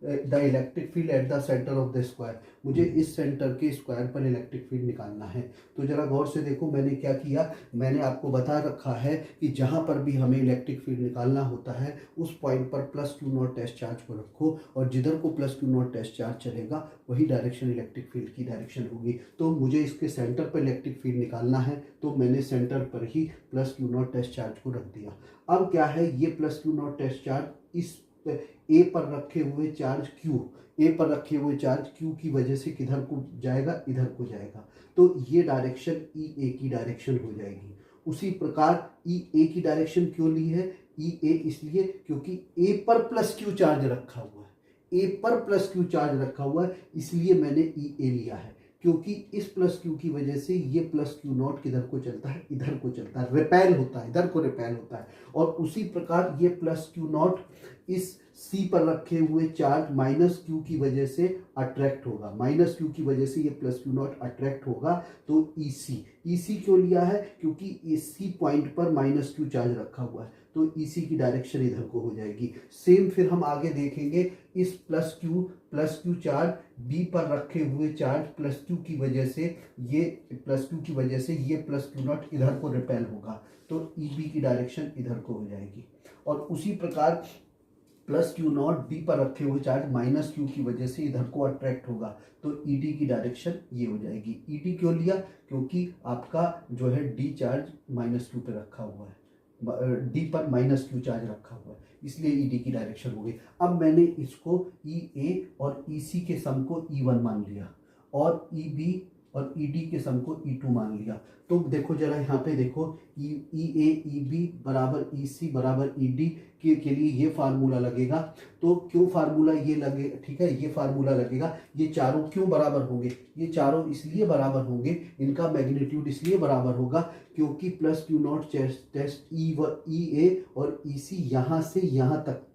the electric field at the centre of the square. मुझे इस सेंटर के स्क्वायर पर इलेक्ट्रिक फील्ड निकालना है। तो जरा गौर से देखो, मैंने क्या किया, मैंने आपको बता रखा है कि जहां पर भी हमें इलेक्ट्रिक फील्ड निकालना होता है उस पॉइंट पर plus Q not test charge को रखो, और जिधर को plus Q not test charge चलेगा वही डायरेक्शन इलेक्ट्रिक फील्ड की डायरेक्शन होगी। तो मुझे इसके सेंटर पर इलेक्ट्रिक फील्ड निकालना है, तो मैंने सेंटर पर ही plus Q not test charge को रख दिया। अब क्या है, ये plus Q not test charge इस ए पर रखे हुए चार्ज क्यू की वजह से किधर को जाएगा, इधर को जाएगा। तो ये डायरेक्शन ई ए की डायरेक्शन हो जाएगी। उसी प्रकार ई ए की डायरेक्शन क्यों ली है, ई ए इसलिए क्योंकि ए पर प्लस क्यू चार्ज रखा हुआ है, ए पर प्लस क्यू चार्ज रखा हुआ है, इसलिए मैंने ई ए लिया है। क्योंकि इस प्लस क्यू की वजह से ये प्लस क्यू नॉट किधर को चलता है, इधर को चलता है, रिपेल होता है, इधर को रिपेल होता है। और उसी प्रकार ये प्लस क्यू नॉट इस सी पर रखे हुए चार्ज माइनस क्यू की वजह से अट्रैक्ट होगा, माइनस क्यू की वजह से ये प्लस क्यू नॉट अट्रैक्ट होगा। तो ईसी, ईसी क्यों लिया है, क्योंकि इसी पॉइंट पर माइनस क्यू चार्ज रखा हुआ है, तो ईसी की डायरेक्शन इधर को हो जाएगी। सेम फिर हम आगे देखेंगे, इस प्लस क्यू चार्ज बी पर रखे हुए चार्ज प्लस क्यू की वजह से ये प्लस क्यू की वजह से ये प्लस क्यू नॉट इधर को रिपेल होगा, तो ई बी की डायरेक्शन इधर को हो जाएगी। और उसी प्रकार प्लस क्यू नॉट डी पर रखे हुए चार्ज माइनस क्यू की वजह से इधर को अट्रैक्ट होगा, तो ई डी की डायरेक्शन ये हो जाएगी। ई डी क्यों लिया, क्योंकि आपका जो है डी चार्ज माइनस क्यू पे रखा हुआ है, डी पर माइनस क्यू चार्ज रखा हुआ है, इसलिए ई डी की डायरेक्शन हो गई। अब मैंने इसको ई ए और ई सी के सम को ई वन मान लिया और ई बी और ई डी के सम को ई टू मान लिया। तो देखो जरा यहाँ पे देखो, ई ए ई बी बराबर ई सी बराबर ई डी के लिए ये फार्मूला लगेगा। तो क्यों फार्मूला ये लगे, ठीक है, ये फार्मूला लगेगा। ये चारों क्यों बराबर होंगे, ये चारों इसलिए बराबर होंगे, इनका मैग्नीट्यूड इसलिए बराबर होगा क्योंकि प्लस क्यू नॉट टेस्ट ई ए और ई सी यहाँ से यहाँ तक,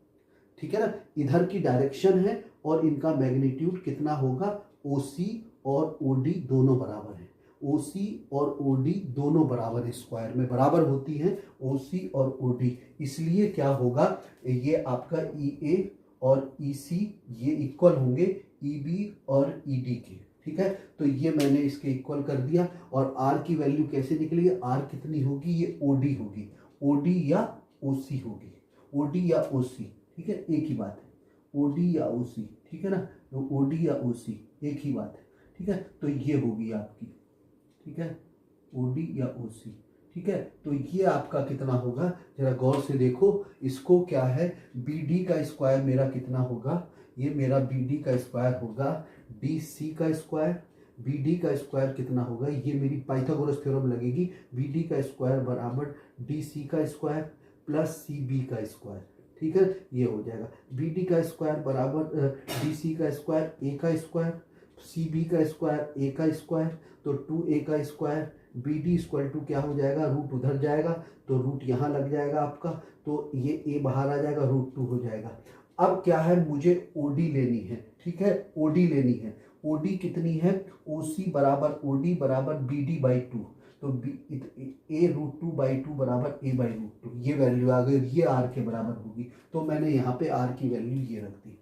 ठीक है ना, इधर की डायरेक्शन है और इनका मैग्नीट्यूड कितना होगा, ओ सी और ओ डी दोनों बराबर है। ओ सी और ओ डी दोनों बराबर है, स्क्वायर में बराबर होती हैं ओ सी और ओ डी, इसलिए क्या होगा, ये आपका ई ए और ई सी ये इक्वल होंगे ई बी और ई डी के, ठीक है। तो ये मैंने इसके इक्वल कर दिया। और आर की वैल्यू कैसे निकलेगी, आर कितनी होगी, ये ओ डी होगी, ओ डी या ओ सी होगी, ओ डी या ओ सी, ठीक है, एक ही बात है, ओ डी या ओ सी, ठीक है ना, तो ओ डी या ओ सी एक ही बात है, ठीक है। तो ये होगी आपकी, ठीक है, ओ डी या ओ सी, ठीक है। तो ये आपका कितना होगा, जरा गौर से देखो इसको, क्या है, बी डी का स्क्वायर मेरा कितना होगा, ये मेरा बी डी का स्क्वायर होगा डी सी का स्क्वायर, बी डी का स्क्वायर कितना होगा, ये मेरी पाइथागोरस थ्योरम लगेगी, बी डी का स्क्वायर बराबर डी सी का स्क्वायर प्लस सी बी का स्क्वायर, ठीक है, ये हो जाएगा। बी डी का स्क्वायर बराबर डी सी का स्क्वायर ए का स्क्वायर, सी बी का स्क्वायर ए का स्क्वायर, तो 2a का square, B D equal to क्या हो जाएगा, रूट उधर जाएगा तो रूट यहाँ लग जाएगा आपका, तो ये a बाहर आ जाएगा, रूट 2 हो जाएगा। अब क्या है, मुझे ओडी लेनी है, ठीक है, ओडी लेनी है, ओडी कितनी है, ओ सी बराबर ओडी बराबर बी डी बाई 2, तो ए रूट 2 बाई 2 बराबर ए बाई रूट 2, ये वैल्यू आ गई, ये आर के बराबर होगी। तो मैंने यहाँ पे आर की वैल्यू ये रख दी,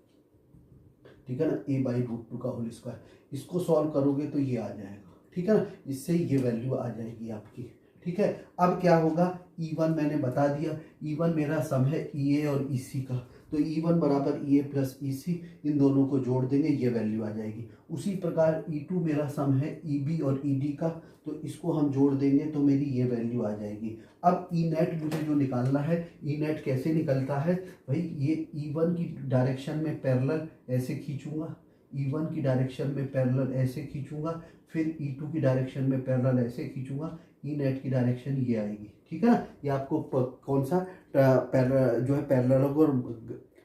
ठीक है ना, ए बाई रूट 2 का होल स्क्वायर। इसको सॉल्व करोगे तो ये आ जाएगा, ठीक है ना, इससे ये वैल्यू आ जाएगी आपकी, ठीक है। अब क्या होगा, E1 मैंने बता दिया, E1 मेरा सम है EA और EC का, तो E1 बराबर EA प्लस EC, इन दोनों को जोड़ देंगे, ये वैल्यू आ जाएगी। उसी प्रकार E2 मेरा सम है EB और ED का, तो इसको हम जोड़ देंगे तो मेरी ये वैल्यू आ जाएगी। अब ई नेट मुझे जो निकालना है, ई नेट कैसे निकलता है भाई, ये E1 की डायरेक्शन में पैरेलल ऐसे खींचूंगा, E1 की डायरेक्शन में पैरेलल ऐसे खींचूंगा, फिर E2 की डायरेक्शन में पैरेलल ऐसे खींचूंगा, ई नेट की डायरेक्शन ये आएगी, ठीक है ना। ये आपको कौन सा जो है पैरेललोग्राम,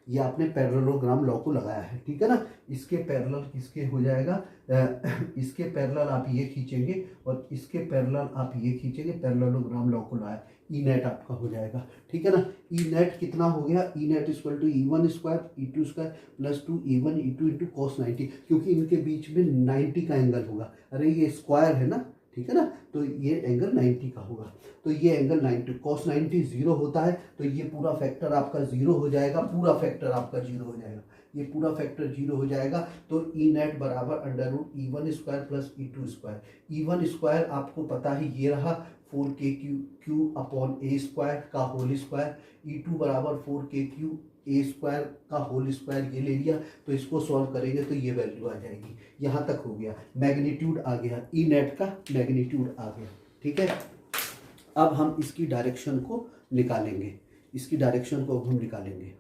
ये आपने पैरेललोग्राम लॉ को लगाया है, ठीक है ना। इसके पैरेलल किसके हो जाएगा, इसके पैरेलल आप ये खींचेंगे और इसके पैरेलल आप ये खींचेंगे, पैरेललोग्राम लॉ को लगाया, ई नेट आपका हो जाएगा, ठीक है ना। ई नेट कितना हो गया, E net equal to E1 square E2 square plus 2 E1 E2 into cos 90, क्योंकि इनके बीच में 90 का एंगल होगा, अरे ये स्क्वायर है ना, ठीक है ना, तो ये एंगल 90 का होगा, तो ये एंगल 90, cos 90 0 होता है, तो ये पूरा फैक्टर आपका 0 हो जाएगा, पूरा फैक्टर आपका 0 हो जाएगा, ये पूरा फैक्टर 0 हो जाएगा। तो ई नेट बराबर under root E1 square plus E2 square, E1 square आपको पता ही ये रहा 4k अपॉन ए स्क्वायर का होल स्क्वायर, E2 बराबर 4k ए स्क्वायर का होल स्क्वायर, ये ले लिया, तो इसको सॉल्व करेंगे तो ये वैल्यू आ जाएगी, यहाँ तक हो गया, मैग्नीट्यूड आ गया, ई नेट का मैग्नीट्यूड आ गया, ठीक है। अब हम इसकी डायरेक्शन को निकालेंगे, इसकी डायरेक्शन को अब हम निकालेंगे,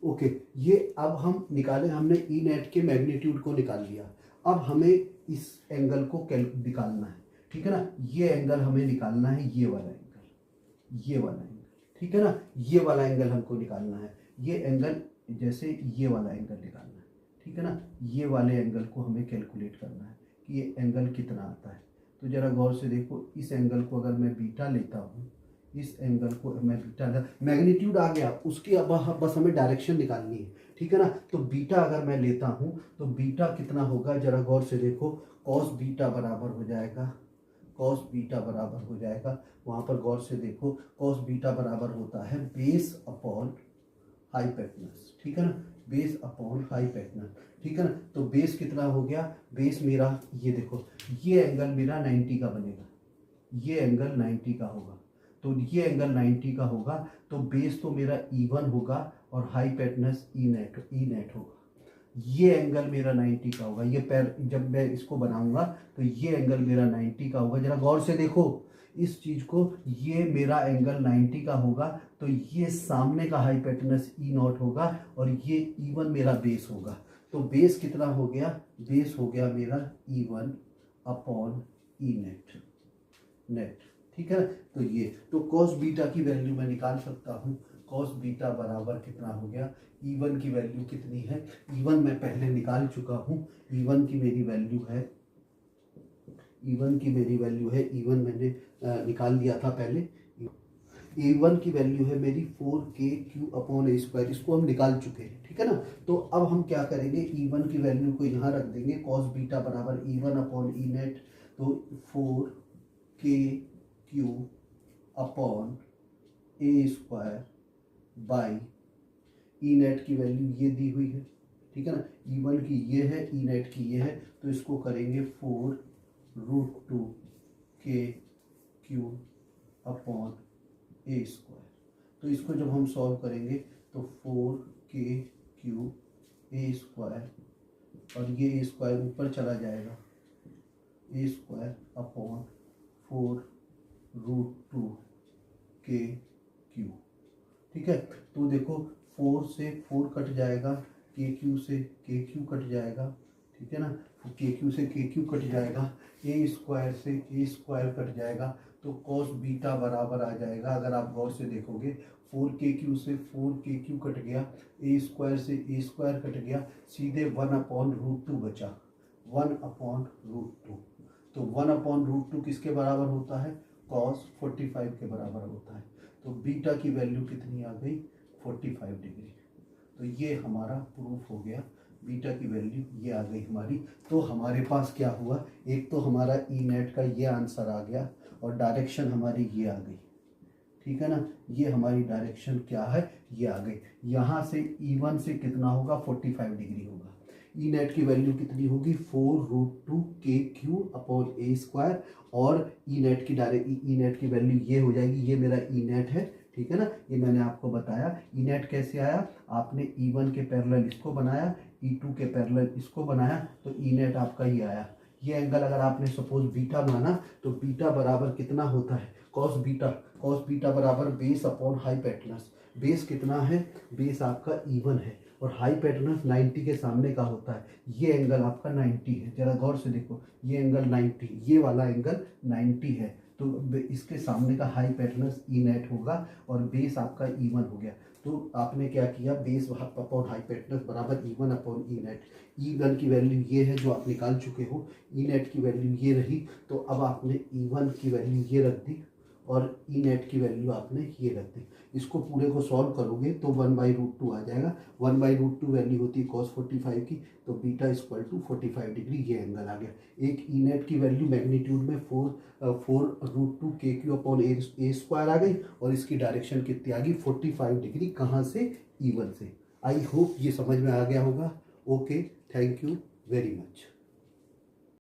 ओके। ये अब हम निकाले, हमने ई नेट के मैग्नीट्यूड को निकाल लिया, अब हमें इस एंगल को निकालना है, ठीक है ना, ये एंगल हमें निकालना है, ये वाला एंगल, ये वाला एंगल, ठीक है ना। ये वाला एंगल हमको निकालना है, ये एंगल जैसे ये वाला एंगल निकालना है, ठीक है ना। ये वाले एंगल को हमें कैलकुलेट करना है कि ये एंगल कितना आता है। तो ज़रा गौर से देखो, इस एंगल को अगर मैं बीटा लेता हूँ, इस एंगल को मैं बीटा, मैग्नीट्यूड आ गया, उसकी अब बस हमें डायरेक्शन निकालनी है, ठीक है ना। तो बीटा अगर मैं लेता हूँ तो बीटा कितना होगा, जरा गौर से देखो, कॉस बीटा बराबर हो जाएगा, कॉस बीटा बराबर हो जाएगा, वहाँ पर गौर से देखो, कॉस बीटा बराबर होता है बेस अपॉन हाइपोटेनस, ठीक है ना, बेस अपॉन हाइपोटेनस, ठीक है ना। तो बेस कितना हो गया, बेस मेरा ये देखो, ये एंगल मेरा 90 का बनेगा, ये एंगल 90 का होगा, तो ये एंगल 90 का होगा, तो बेस तो मेरा E1 होगा और हाइपोटेनस ई नेट होगा। ये एंगल मेरा 90 का होगा, ये पैर जब मैं इसको बनाऊंगा तो ये एंगल मेरा 90 का होगा। जरा गौर से देखो इस चीज को, ये मेरा एंगल 90 का होगा, तो ये सामने का हाइपोटेनस E0 होगा और ये E1 मेरा बेस होगा। तो बेस कितना हो गया, बेस हो गया मेरा E1 अपॉन ई नेट, ठीक है। तो ये तो कॉस बीटा की वैल्यू मैं निकाल सकता हूँ, कॉस बीटा बराबर कितना हो गया, E1 की वैल्यू कितनी है, E1 मैं पहले निकाल चुका हूँ, E1 की मेरी वैल्यू है, E1 की मेरी वैल्यू है, E1 मैंने निकाल दिया था पहले। E1 की वैल्यू है मेरी 4KQ अपॉन ए स्क्वायर, इसको हम निकाल चुके हैं, ठीक है ना। तो अब हम क्या करेंगे, E1 की वैल्यू को यहाँ रख देंगे, कॉस बीटा बराबर E1 अपॉन ई नेट, तो 4KQ upon A square by E net की वैल्यू ये दी हुई है, ठीक है ना। E1 की ये है, ई नेट की ये है, तो इसको करेंगे 4√2KQ अपॉन ए स्क्वायर। तो इसको जब हम सॉल्व करेंगे तो 4KQ ए स्क्वायर, और ये ए स्क्वायर ऊपर चला जाएगा, ए स्क्वायर अपॉन 4√2KQ, ठीक है। तो देखो 4 से 4 कट जाएगा, KQ से KQ कट जाएगा, ठीक है ना, KQ से KQ कट जाएगा, ए स्क्वायर से ए स्क्वायर कट जाएगा, तो कॉस बीटा बराबर आ जाएगा। अगर आप गौर से देखोगे 4KQ से 4KQ कट गया, ए स्क्वायर से ए स्क्वायर कट गया, सीधे 1/√2 बचा, 1/√2। तो 1/√2 किसके बराबर होता है, कॉस 45 के बराबर होता है। तो बीटा की वैल्यू कितनी आ गई, 45 डिग्री। तो ये हमारा प्रूफ हो गया, बीटा की वैल्यू ये आ गई हमारी। तो हमारे पास क्या हुआ, एक तो हमारा ई नेट का ये आंसर आ गया और डायरेक्शन हमारी ये आ गई, ठीक है ना। ये हमारी डायरेक्शन क्या है, ये आ गई। यहाँ से E1 से कितना होगा, 45 डिग्री होगा। ई नेट की वैल्यू कितनी होगी, 4√2KQ अपॉन ए स्क्वायर, और ई नेट की वैल्यू ये हो जाएगी, ये मेरा ई नेट है, ठीक है ना। ये मैंने आपको बताया ई नेट कैसे आया, आपने E1 के पैरेलल इसको बनाया, E2 के पैरेलल इसको बनाया, तो ई नेट आपका ये आया। ये एंगल अगर आपने सपोज बीटा माना, तो बीटा बराबर कितना होता है, कॉस बीटा बराबर बेस अपॉन हाइपोटेनस। बेस कितना है, बेस आपका E1 है और हाइपोटेनस 90 के सामने का होता है। ये एंगल आपका 90 है, जरा गौर से देखो, ये एंगल 90, ये वाला एंगल 90 है, तो इसके सामने का हाइपोटेनस ई नेट होगा और बेस आपका E1 हो गया। तो आपने क्या किया, बेस अपॉन हाइपोटेनस बराबर E1 upon E net. E1 की वैल्यू ये है जो आप निकाल चुके हो, ई नेट की वैल्यू ये रही, तो अब आपने E1 की वैल्यू ये रख दी और ई नेट की वैल्यू आपने ये रख दी। इसको पूरे को सॉल्व करोगे तो 1/√2 आ जाएगा। 1/√2 वैल्यू होती है cos 45 की, तो बीटा इक्वल टू 45 डिग्री, ये एंगल आ गया। एक ई नेट की वैल्यू मैग्नीट्यूड में 4√2KQ अपॉन ए स्क्वायर आ गई, और इसकी डायरेक्शन कितनी आ गई, 45 डिग्री। कहाँ से, E1 से। आई होप ये समझ में आ गया होगा। Okay, thank you very much.